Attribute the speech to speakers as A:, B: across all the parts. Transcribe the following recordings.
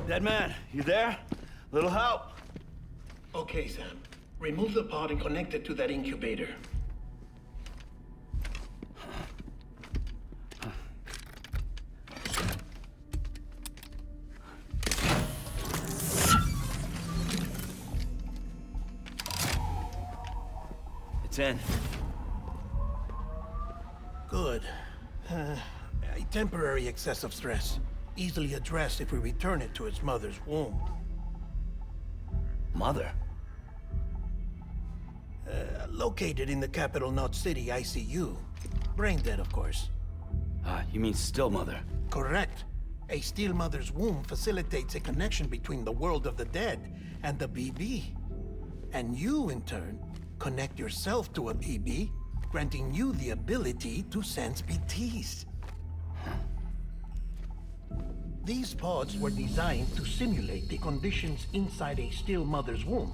A: Dead man, you there? Little help?
B: Okay, Sam. Remove the pod and connect it to that incubator.
A: It's in.
B: Good. A temporary excess of stress. Easily addressed if we return it to its mother's womb.
A: Mother?
B: Located in the capital Knot City ICU. Brain dead, of course.
A: You mean still mother?
B: Correct. A still mother's womb facilitates a connection between the world of the dead and the BB. And you, in turn, connect yourself to a BB, granting you the ability to sense BTs. These pods were designed to simulate the conditions inside a still mother's womb.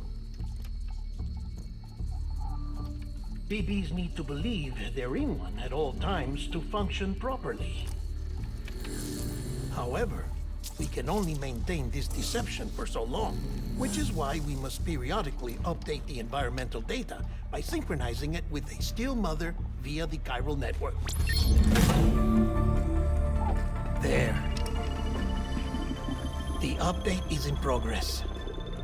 B: BBs need to believe they're in one at all times to function properly. However, we can only maintain this deception for so long, which is why we must periodically update the environmental data by synchronizing it with a still mother via the chiral network. There. The update is in progress.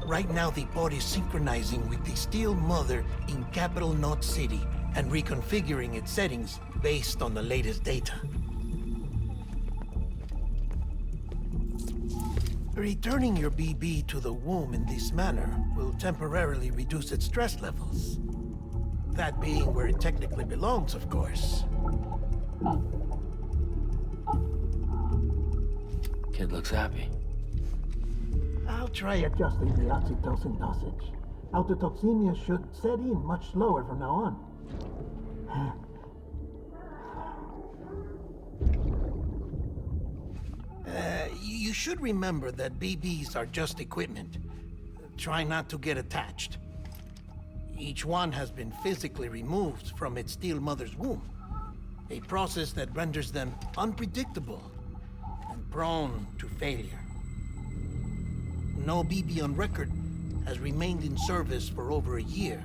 B: Right now, the pod is synchronizing with the still mother in capital Knot City and reconfiguring its settings based on the latest data. Returning your BB to the womb in this manner will temporarily reduce its stress levels. That being where it technically belongs, of course.
A: Kid looks happy.
B: I'll try adjusting the oxytocin dosage. Autotoxemia should set in much slower from now on. You should remember that BBs are just equipment. Try not to get attached. Each one has been physically removed from its still mother's womb. A process that renders them unpredictable and prone to failure. No BB on record has remained in service for over a year.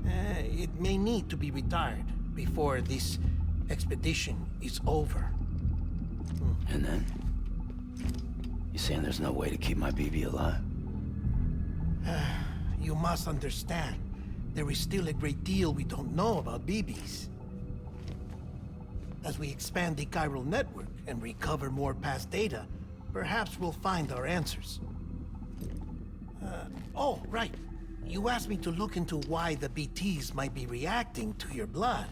B: It may need to be retired before this expedition is over.
A: And then? You saying there's no way to keep my BB alive?
B: You must understand, there is still a great deal we don't know about BBs. As we expand the chiral network and recover more past data, perhaps we'll find our answers. Oh, right. You asked me to look into why the BTs might be reacting to your blood.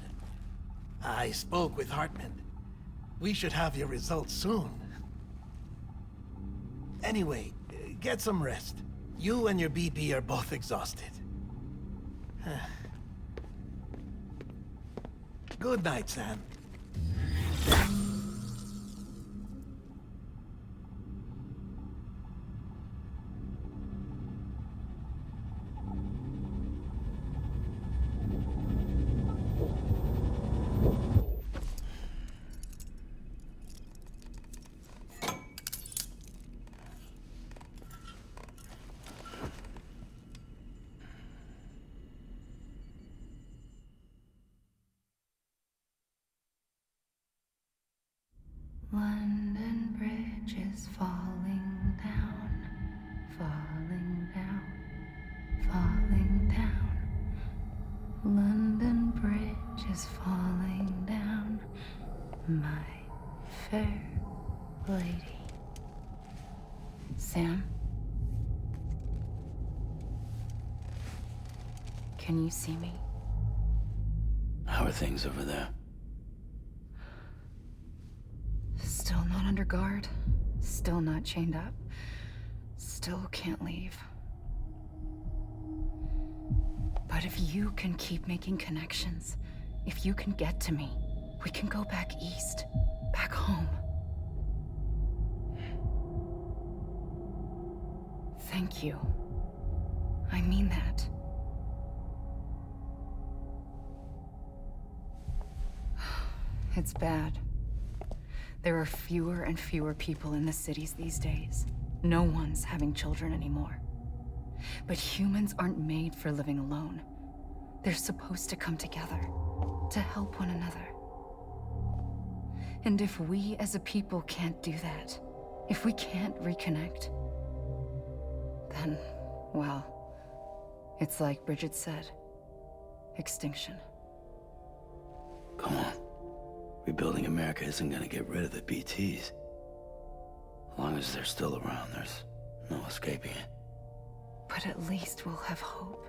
B: I spoke with Hartman. We should have your results soon. Anyway, get some rest. You and your BB are both exhausted. Good night, Sam.
C: London Bridge is falling down, falling down, falling down. London Bridge is falling down, my fair lady. Sam? Can you see me?
A: How are things over there?
C: Still not under guard, still not chained up, still can't leave. But if you can keep making connections, if you can get to me, we can go back east, back home. Thank you. I mean that. It's bad. There are fewer and fewer people in the cities these days. No one's having children anymore. But humans aren't made for living alone. They're supposed to come together, to help one another. And if we as a people can't do that, if we can't reconnect, then, well, it's like Bridget said, extinction.
A: Come on. Rebuilding America isn't gonna get rid of the BTs. As long as they're still around, there's no escaping it.
C: But at least we'll have hope.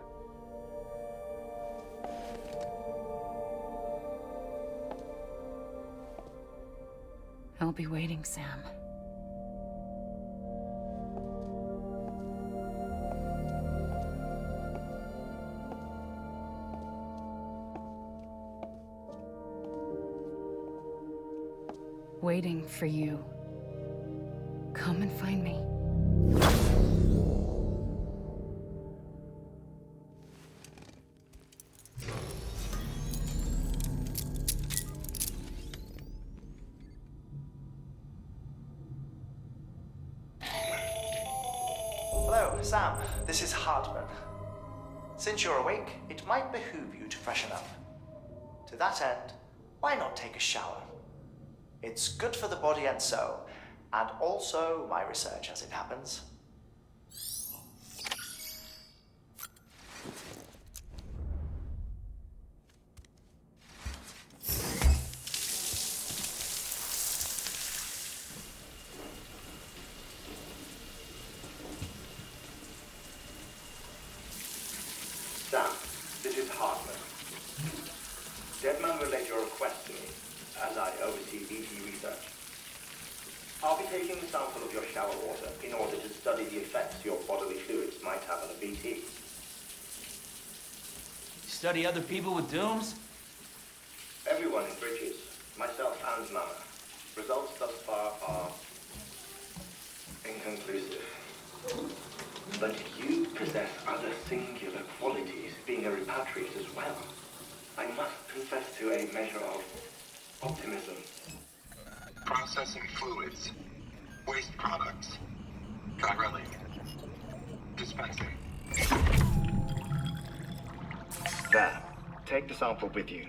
C: I'll be waiting, Sam. Waiting for you. Come and find me.
D: Hello, Sam. This is Hartman. Since you're awake, it might behoove you to freshen up. To that end, why not take a shower? It's good for the body and soul, and also my research as it happens.
E: Sam, this is Hartman. Deadman relayed your request to me, as I oversee BT research. I'll be taking a sample of your shower water in order to study the effects your bodily fluids might have on a BT.
F: Study other people with dooms?
E: Everyone in Bridges, myself and Mama. Results thus far are inconclusive. But you possess other singular qualities, being a repatriate as well. I must confess to a measure of optimism.
G: Processing fluids. Waste products. Chiralic. Dispensing.
E: There. Take the sample with you.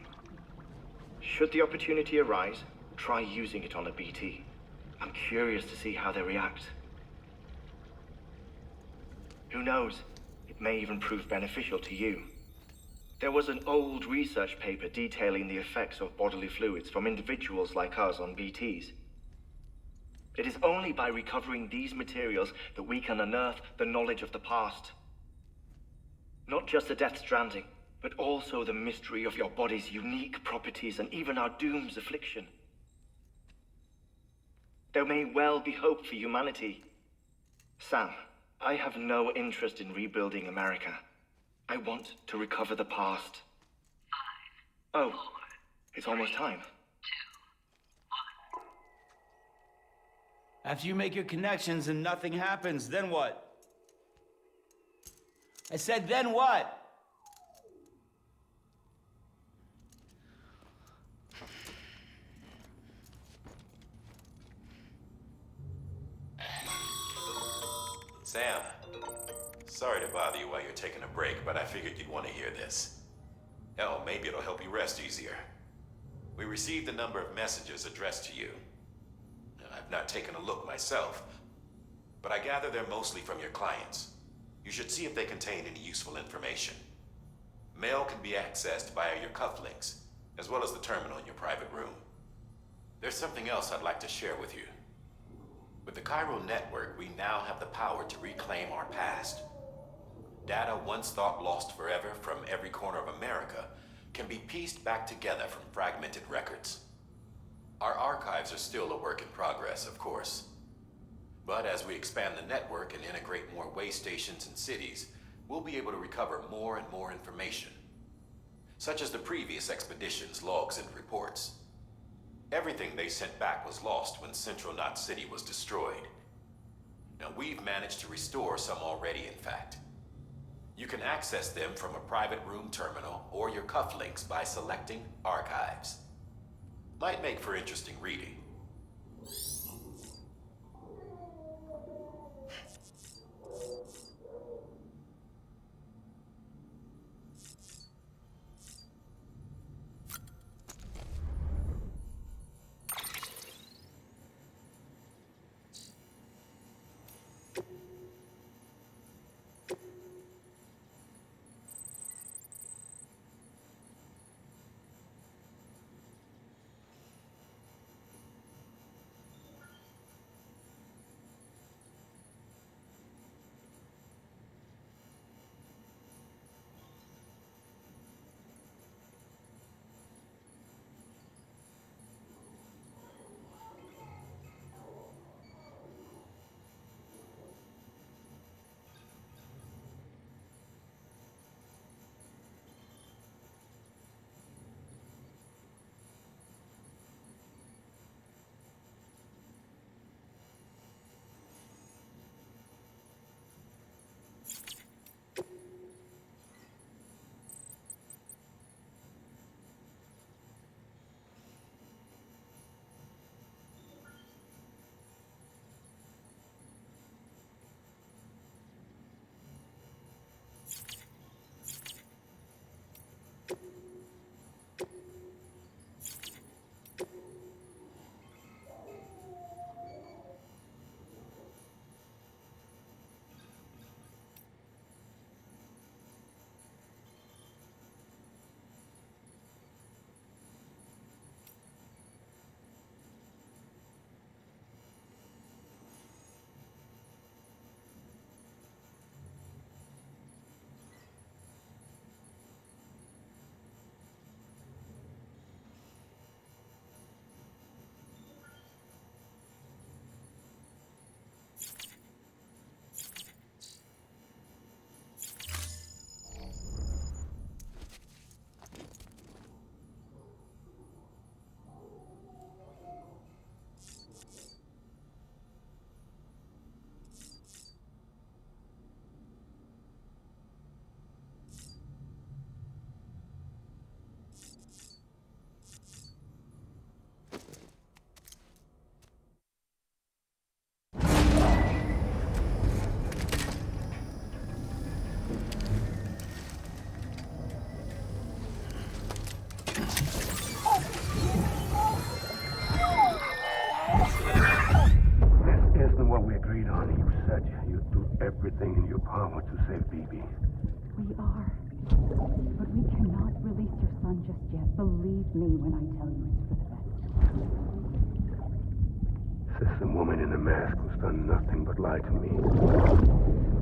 E: Should the opportunity arise, try using it on a BT. I'm curious to see how they react. Who knows? It may even prove beneficial to you. There was an old research paper detailing the effects of bodily fluids from individuals like us on BTs. It is only by recovering these materials that we can unearth the knowledge of the past. Not just the Death Stranding, but also the mystery of your body's unique properties and even our doom's affliction. There may well be hope for humanity. Sam, I have no interest in rebuilding America. I want to recover the past. 5, oh, 4, it's almost time.
F: 2, 1. After you make your connections and nothing happens, then what? I said, then what?
H: Sam, sorry to bother you while you're taking a break, but I figured you'd want to hear this. Hell, maybe it'll help you rest easier. We received a number of messages addressed to you. I've not taken a look myself, but I gather they're mostly from your clients. You should see if they contain any useful information. Mail can be accessed via your cufflinks, as well as the terminal in your private room. There's something else I'd like to share with you. With the Chiral network, we now have the power to reclaim our past. Data once thought lost forever from every corner of America can be pieced back together from fragmented records. Our archives are still a work in progress, of course. But as we expand the network and integrate more way stations and cities, we'll be able to recover more and more information, such as the previous expedition's logs and reports. Everything they sent back was lost when Central Knot City was destroyed. Now, we've managed to restore some already, in fact. You can access them from a private room terminal or your cufflinks by selecting Archives. Might make for interesting reading.
I: to do everything in your power to save BB.
C: We are. But we cannot release your son just yet. Believe me when I tell you it's for the best.
I: Says the woman in the mask who's done nothing but lie to me.